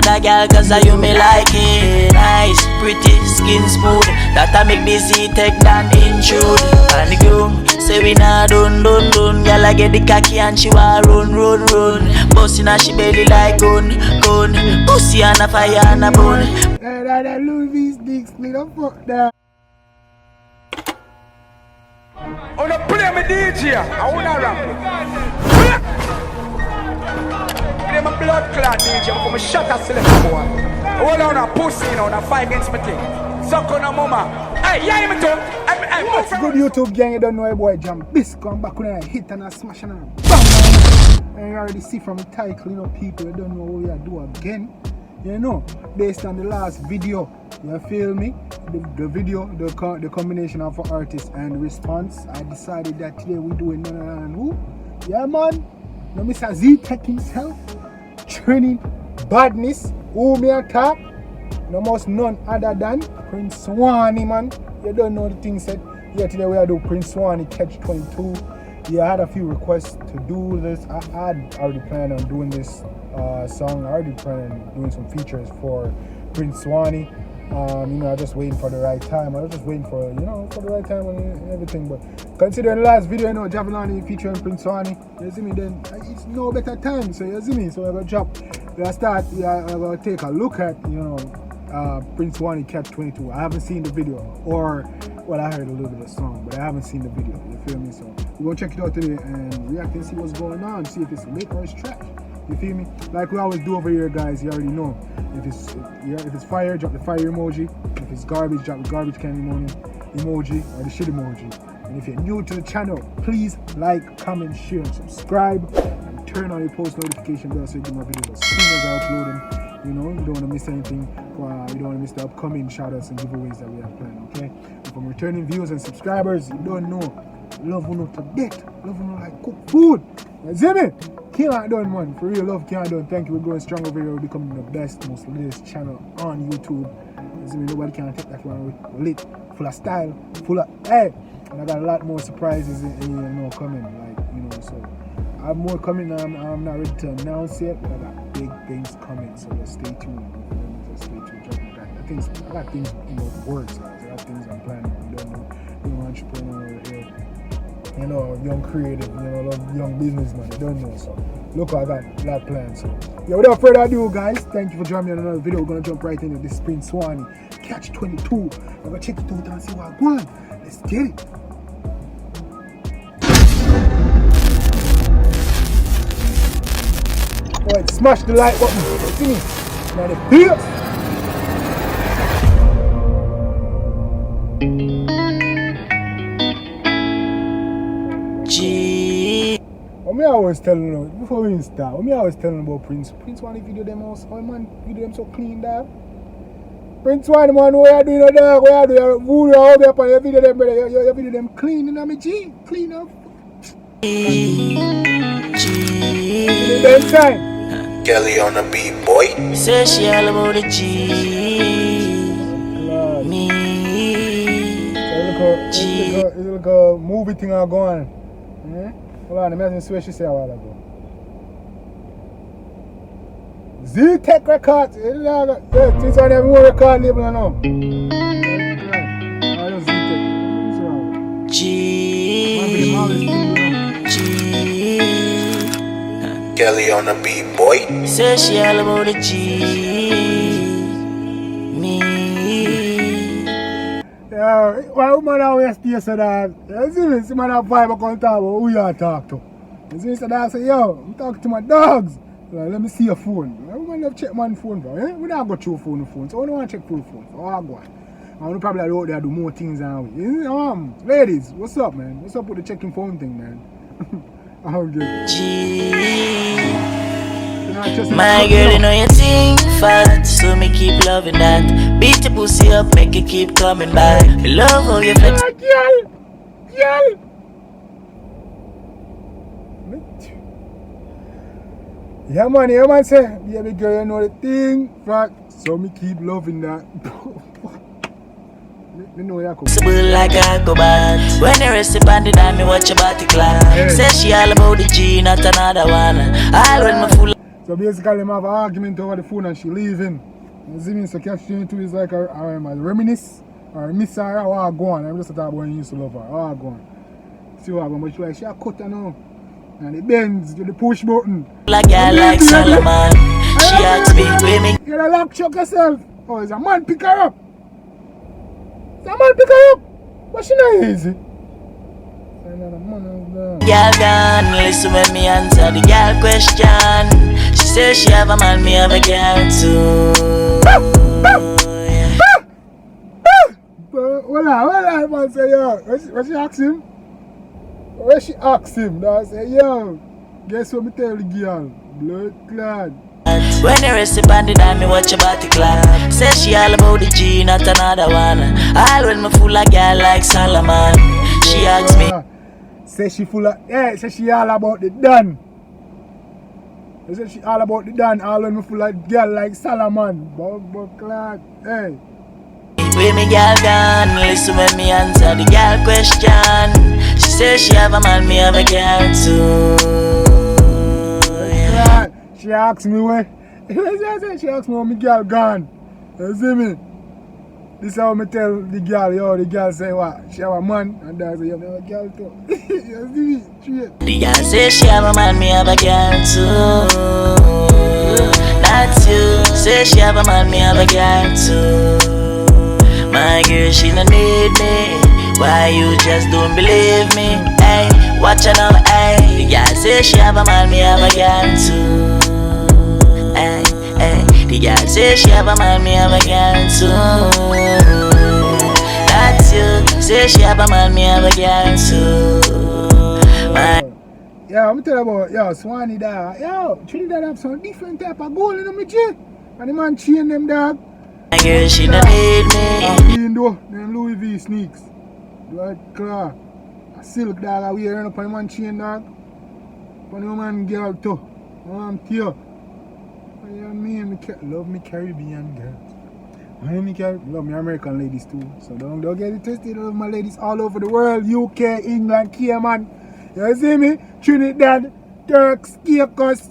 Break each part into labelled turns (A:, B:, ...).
A: That girl cause you me like it. Nice, pretty, skin smooth. That I make this eat take down intrude. And the groom say we nah done. Girl I get the cocky and she wa run. Bustin' her she belly like gun. Pussy and a fire and a bone.
B: That Louis dicks me the fuck that.
C: I wanna play my DJ, I wanna rap. Play my blood clot DJ, I'm gonna shut a select boy. Hold on a pussy, you know, on a 5 against my thing. Suck on a mama. Hey, yeah, me too.
B: What's good YouTube gang, you don't know a boy Jambisco. I'm back when I hit and I smash and I bam. And you already see from the title, you know, people, you don't know what we are doing again. You know, based on the last video, you feel me? The video, the combination of artist and response, I decided that today we're doing none other than who? Yeah, man. No, Mr. Z-Tech himself, training badness, who me attack, no most none other than Prince Swanny, man. You don't know the thing said. Yeah, today we are doing Prince Swanny Catch 22. Yeah, I had a few requests to do this. I had already planned on doing this song. I already planned on doing some features for Prince Swanny. You know, I was just waiting for the right time. I was just waiting for, you know, for the right time and everything. But considering the last video, you know, Javelani featuring Prince Swanny, you see me, then it's no better time. So you see me, so I'm gonna drop. I'm gonna take a look at, you know, Prince Swanny Catch 22. I haven't seen the video, or well, I heard a little bit of the song, but I haven't seen the video. You feel me? So we're gonna check it out today and react and see what's going on, see if it's lit or it's trash. You feel me? Like we always do over here, guys. You already know. If it's fire, drop the fire emoji. If it's garbage, drop the garbage can emoji or the shit emoji. And if you're new to the channel, please like, comment, share, and subscribe. And turn on your post notification bell so you get my videos as soon as I upload them. You know, you don't want to miss anything. You don't want to miss the upcoming shoutouts and giveaways that we have planned. Okay? And from returning viewers and subscribers, you don't know. Love you not to death. Love you not like cook food. You see me? Can't done, man. For real, love can't done. Thank you. We're going strong over here. We're becoming the best, most latest channel on YouTube. You see me? Nobody can take that one. We're lit, full of style, full of hey. And I got a lot more surprises in you know, coming. Like, you know, so I have more coming. I'm not ready to announce yet, but I got big things coming. So just stay tuned. Just stay tuned. I got things in the works, guys. I got things I'm planning. You don't know, young entrepreneur here. You know, young creative, you know, young businessman, you don't know, so look, I got that plan. So yeah, without further ado, guys, thank you for joining me on another video. We're gonna jump right into this Prince Swanny Catch 22. I'm gonna check it out and see what I want. Let's get it. Alright, smash the like button. See me? Now the beats. I always telling you, before we start, I always telling about Prince Swanny video them also, oh man, video them so clean, dog. Prince Swanny, man, what you doing, dog? What you doing? Voodoo, how you upon your video them, brother? Your video them clean, you know me, G? Clean up. Then time.
D: Kelly on the beat, boy.
A: Say she all about the G. Me.
B: It's like a movie thing are going. Yeah? Hold on, let me see what she said a while ago. Z-Tech Records. Yeah, things on every record label now.
A: G.
D: Kelly on the beat, boy.
A: Say she all about the G. Me.
B: Yeah, why woman always stay so that? You see me? See man have vibe I can't talk about who you talk to. You see me? So that say, yo, I'm talking to my dogs. Like, let me see your phone. Woman love check my phone, bro. Eh? We don't go through phone. So I don't want to check full phone. So I go on. I'm probably out there do more things than we. You know, ladies, what's up, man? What's up with the checking phone thing, man? I'm just.
A: My girl, you know you think fat, so me keep loving that. Beat the pussy up, make it keep coming back. Love how you flex.
B: Girl. Yeah, man, say, baby girl, you know the thing, fat, so me keep loving that. Me know you
A: come. Like a cobalt. When you rest upon the dime, me watch your body clap. Say she all about the G, not another one. All when me full.
B: So basically, them have an argument over the phone and she leaving. You see me? So catch 22 is like a reminisce or miss her or go on. I'm just talking about when you used to love her. Or go on. See what happened, but she like, she a cut her now. And the bends to the push button.
A: Like I like Solomon. She asked me, where me?
B: You're a lock chuck yourself. Oh, is a man pick her up? Is a man pick her up? But she not easy.
A: Girl gone, listen when me answer the girl question. She says she have a man, me have a girl too.
B: Hold on, man say yo. What she ask him? What she ask him? I say yo. Guess what me tell the girl? Blood clad.
A: When you rest upon the dime, me watch about the clap. Say she all about the G, not another one. All when me full of girl like Solomon. She asks me,
B: say she full of, say she all about the done. Say she all about the done. All when me full of girl like Solomon. But clad, hey.
A: where me girl gone? Listen when me answer the girl question. She says she have a man, me have a girl too.
B: Clad. She asked me where. She asked me where my girl gone. You see me? This is how I tell the girl, yo, the girl say what? She have a man, and I say, you have a girl too. You see me? Straight.
A: The girl say she have a man, me have a girl too. That's you. Say she have a man, me have a girl too. My girl, she no need me. Why you just don't believe me? Hey, watch her now, hey. The girl say she have a man, me have a girl too. Hey, hey. The girl say she have a man, me have a girl too. That's you. Say she have a man, me have a girl too. My
B: yeah, I'm telling you about, yo, Swanny dog. Yo, Trinidad have some different type of gold in my G. And the man chain them dog.
A: girl, she no need me.
B: Clean though, them Louis V sneaks. Blood clear. A silk dog, I wear up on the man chain dog. On the man girl too. I'm tear. Me love me Caribbean girls. Love me American ladies too. So don't get it twisted. I love my ladies all over the world. UK, England, Cayman. You see me? Trinidad, Turks, Caicos.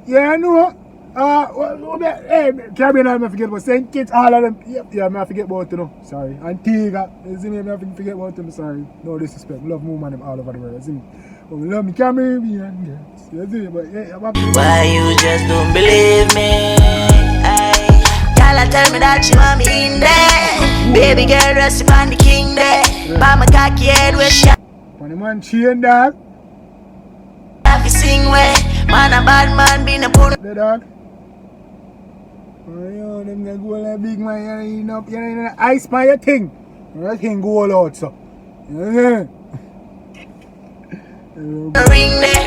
B: Yeah, I know. Hey, Caribbean, I forget about St. Kitts, all of them. Yeah, I forget about them. Sorry. Antigua. You see me? I forget about them. Sorry. No disrespect. Love moving them all over the world. You see me? But we love me Caribbean girls. You see me? But yeah,
A: why you just don't believe me? Aye. Girl, tell me that you want me in there. Baby girl, rest upon the king there. By my cocky head where she
B: on the man chain dog.
A: Have to sing way. Man a bad man be a put
B: the dog. Oh yo, them gonna go like big man, you know, ice by your thing. That thing go all out so. Yeah.
A: Ring there.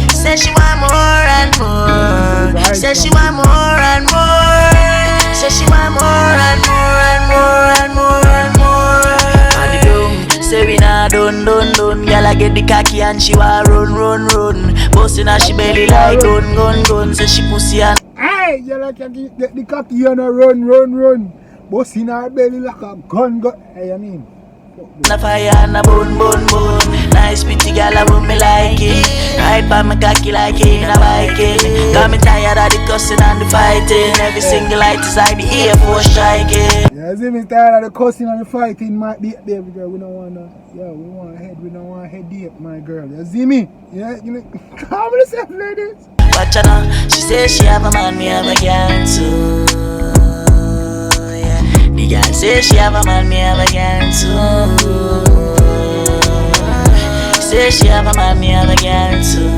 A: Say she want more and more. Say she want more and more. Say she want more and more and more and more and more. And the doom, say we nah done. Girl I get the cocky and she want run. Bustin' her she belly like gun. Say she pussy and
B: hey, you like get the cocky and run. Bustin' her belly like a gun. Hey, I mean.
A: Na fire and a bone. Nice pretty girl, I want me like it. Ride by my cocky like it in a biking. Got me tired of the cussing and the fighting. Every single light is like the Air Force striking.
B: Yeah, see me tired of the cussing and the fighting, baby girl. We don't wanna, we don't want head deep, my girl. You see me? Yeah, you know, calm yourself, ladies.
A: Watch her now, she says she have a man, me have a girl too. The girl say she have a man, me have a girl too. She say she have a man, me have a girl too.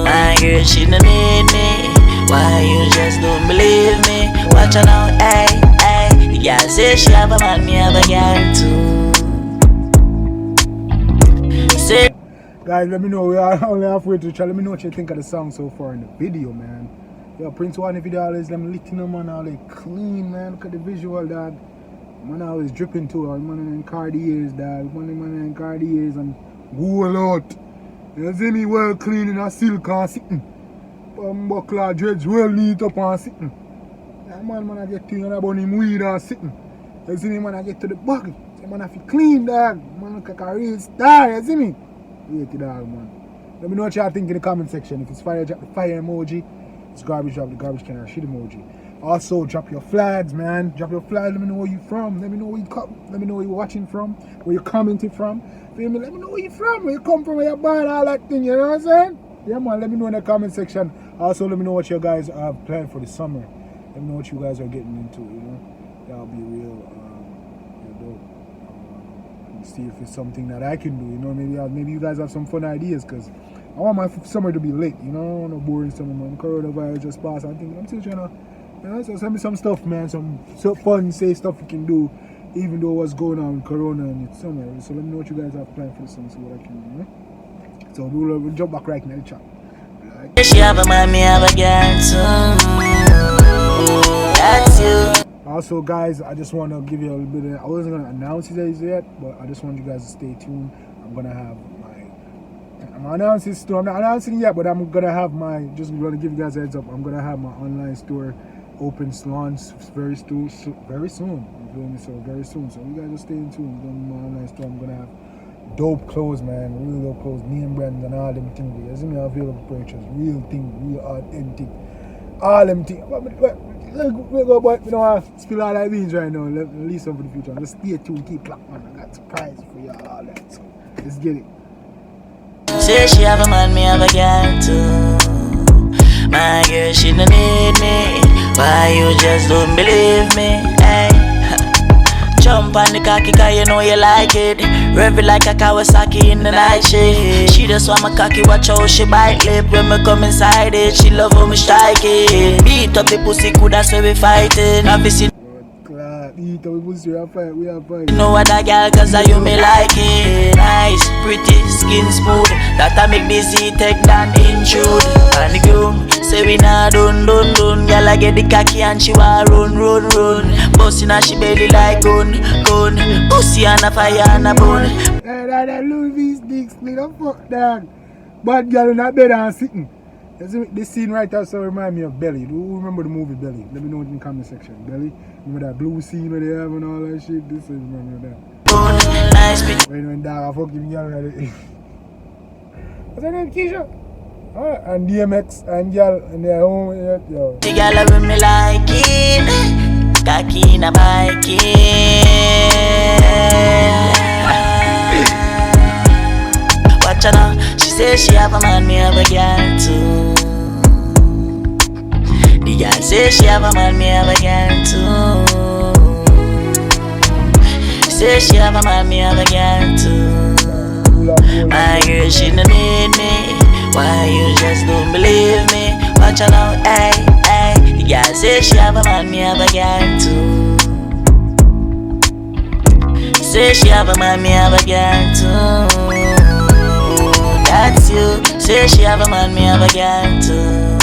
A: My girl, she no need me. Why you just don't believe me? Watch her now, hey. The girl say she have a man, me have a girl too. Say
B: guys, let me know. We are only halfway to try. Let me know what you think of the song so far in the video, man. Yo, Prince One video always them lit in them, man, all like clean, man. Look at the visual, dog. Man always dripping too. Man in Cartiers, dog. Man in Cartiers and go a lot. You see me well clean in a silk and sitting. Buckler dreads well neat up and sitting. That man I get to you about him weed and sitting. You see me, man, I get to the bucket. So man I feel clean, dog. Man look like a real star, you see me? Wait, dog, man. Let me know what y'all think in the comment section. If it's fire, drop the fire emoji. If it's garbage, drop the garbage can or shit emoji. Also, drop your flags, man. Drop your flags. Let me know where you from. Let me know where you come. Let me know where you're watching from. Where you're commenting from. Feel me? Let me know where you're from. Where you come from. Where you're born. All that thing. You know what I'm saying? Yeah, man. Let me know in the comment section. Also, let me know what you guys have planned for the summer. Let me know what you guys are getting into. You know, that'll be real dope. See if it's something that I can do. You know, maybe you guys have some fun ideas because I want my summer to be lit. You know, I don't want no boring summer, man. Coronavirus just passed. I'm still trying to. You know, so send me some stuff, man. Some fun, safe stuff you can do, even though what's going on with Corona and it's summer. So let me know what you guys have planned for the summer, so what I can do. You know? So we'll jump back right now in the chat. Like,
A: She have a man, me have a girl too. That's you.
B: also, guys, I just want to give you a little bit of. I wasn't gonna announce it yet, but I just want you guys to stay tuned. I'm gonna have I'm announcing store. I'm not announcing it yet, but I'm gonna have just gonna give you guys a heads up. I'm gonna have my online store open launch very soon. You feel me? So very soon. So you guys just stay tuned. My online store. I'm gonna have dope clothes, man. Really dope clothes, name brands and all them things. You see me available purchase, real thing, real authentic, all them things. But you know what? Spill all that beans right now. At least some for the future. Just stay tuned. Keep clap, man. I got surprise for y'all. All that. So let's get it.
A: Say she have a man, me have a girl too. My girl, she don't need me. Why you just don't believe me? Hey. Jump on the cocky cause you know you like it. Rev it like a Kawasaki in the night shift. She just want my cocky, watch how she bite lip. When me come inside it, she love how me strike it. Beat up the pussy, good, that's where we fighting. Obviously
B: Eat up, we are fight.
A: you know what that girl, cause I you me like it. Nice, pretty, skin smooth. That I make this heat take down intrude. And the groom say we nah done. Girl I get the cocky and she want run. Bustin' her she belly like gun. Pussy and a fire and a bone.
B: That Louis V stick split up, fuck dog. Bad girl in that bed and sitting. This scene right there so remind me of Belly. Do you remember the movie Belly? Let me know in the comment section. Belly? Remember that blue scene where they have and all that shit? This is remember that.
A: Nice bitch.
B: When dog I fucking girl at it. What's her name? Keisha? And DMX and girl and their home. Yo.
A: The girl with me like it. Cocky in a bike Watch her now. She say she have a man, me have a girl too. The girl say she have a man, me have a girl too. Say she have a man, me have a girl too. My girl, she don't need me. Why you just don't believe me? Watch her now, hey. The girl say she have a man, me have a girl too. Say she have a man, me have a girl too. That's you. Say she have a man, me have a girl too.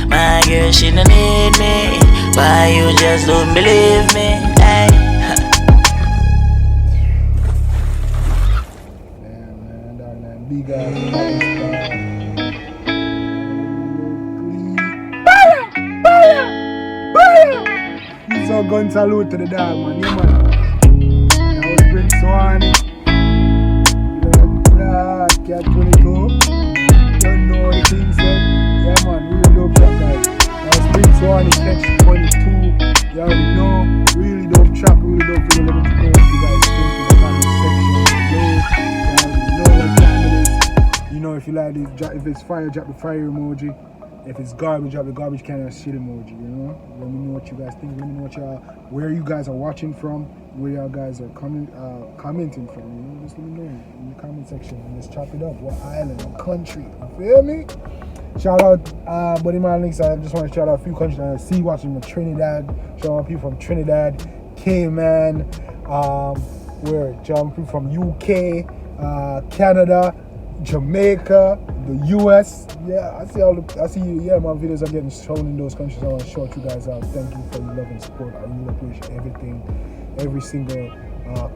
A: My girl, she don't need me. Why you just don't believe me? Hey.
B: Man, big ass. He's a gun salute to the dog, man. Yeah, man. That was Prince Swanny. Cat 22. Don't know what the thing said. Yeah, man. Really dope track, guys. That was Prince Swanny, Catch 22. You already know. Really dope track. Really dope video. Let me know what you guys think in the comment section below. You already know what time it is. You know, if you like it, if it's fire, drop the fire emoji. If it's garbage, drop the garbage can and shit emoji, you know? Let me know what you guys think. Let me know where you guys are watching from, where y'all guys are commenting from, you know? Just let me know in the comment section and let's chop it up. What island, what country, you feel me? Shout out, buddy man links. I just want to shout out a few countries I see watching from Trinidad. Shout out people from Trinidad, Cayman, people from UK, Canada, Jamaica, the US. Yeah, I see my videos are getting shown in those countries. I want to shout you guys out. Thank you for your love and support. I really appreciate everything, every single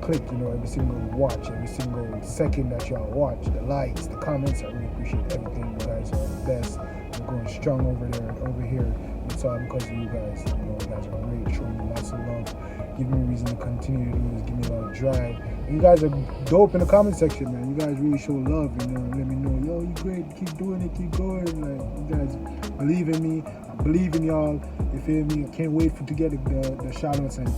B: click, you know, every single watch, every single second that y'all watch, the likes, the comments. I really appreciate everything. You guys are the best. I'm going strong over there, over here. It's all because of you guys. You know, you guys are great, showing me lots of love, giving me reason to continue to do this, give me a lot of drive. And you guys are dope in the comment section, man. You guys really show love, you know, and let me know, yo, you great, keep doing it, keep going. Like, you guys believe in me, I believe in y'all. You feel me? I can't wait to get the shout outs and the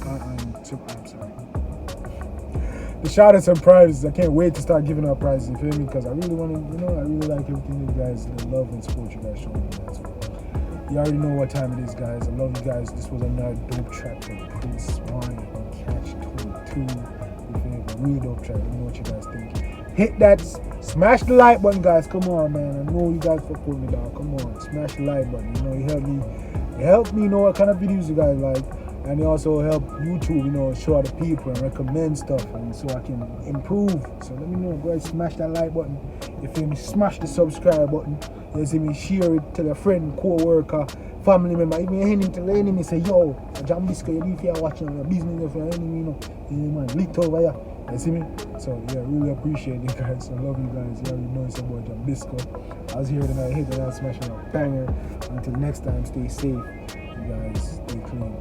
B: shout outs and prizes. I can't wait to start giving out prizes, you feel me? Because I really want to, you know, I really like everything you guys, the love and support you guys show me. So, you already know what time it is, guys. I love you guys. This was another dope track from Prince Swanny on Catch 22. You feel me? Real dope track. Let me know what you guys think. Hit that, smash the like button, guys. Come on, man. I know you guys fuck with me, dog. Come on, smash the like button. You know, you help me know what kind of videos you guys like. And it also help YouTube, you know, show other people and recommend stuff, and so I can improve. So let me know, guys. Smash that like button. You feel me? Smash the subscribe button. You see me? Share it, tell a friend, co-worker, family member. Even your enemy, tell the enemy, say, yo, Jambisco, you need to be watching your business of your enemy, you know. Yeah, man, lit over here. You see me? So yeah, really appreciate it, guys. I love you guys. You already know it's about Jambisco. I was here tonight, hit that, smashing a banger. Until next time, stay safe. You guys, stay clean.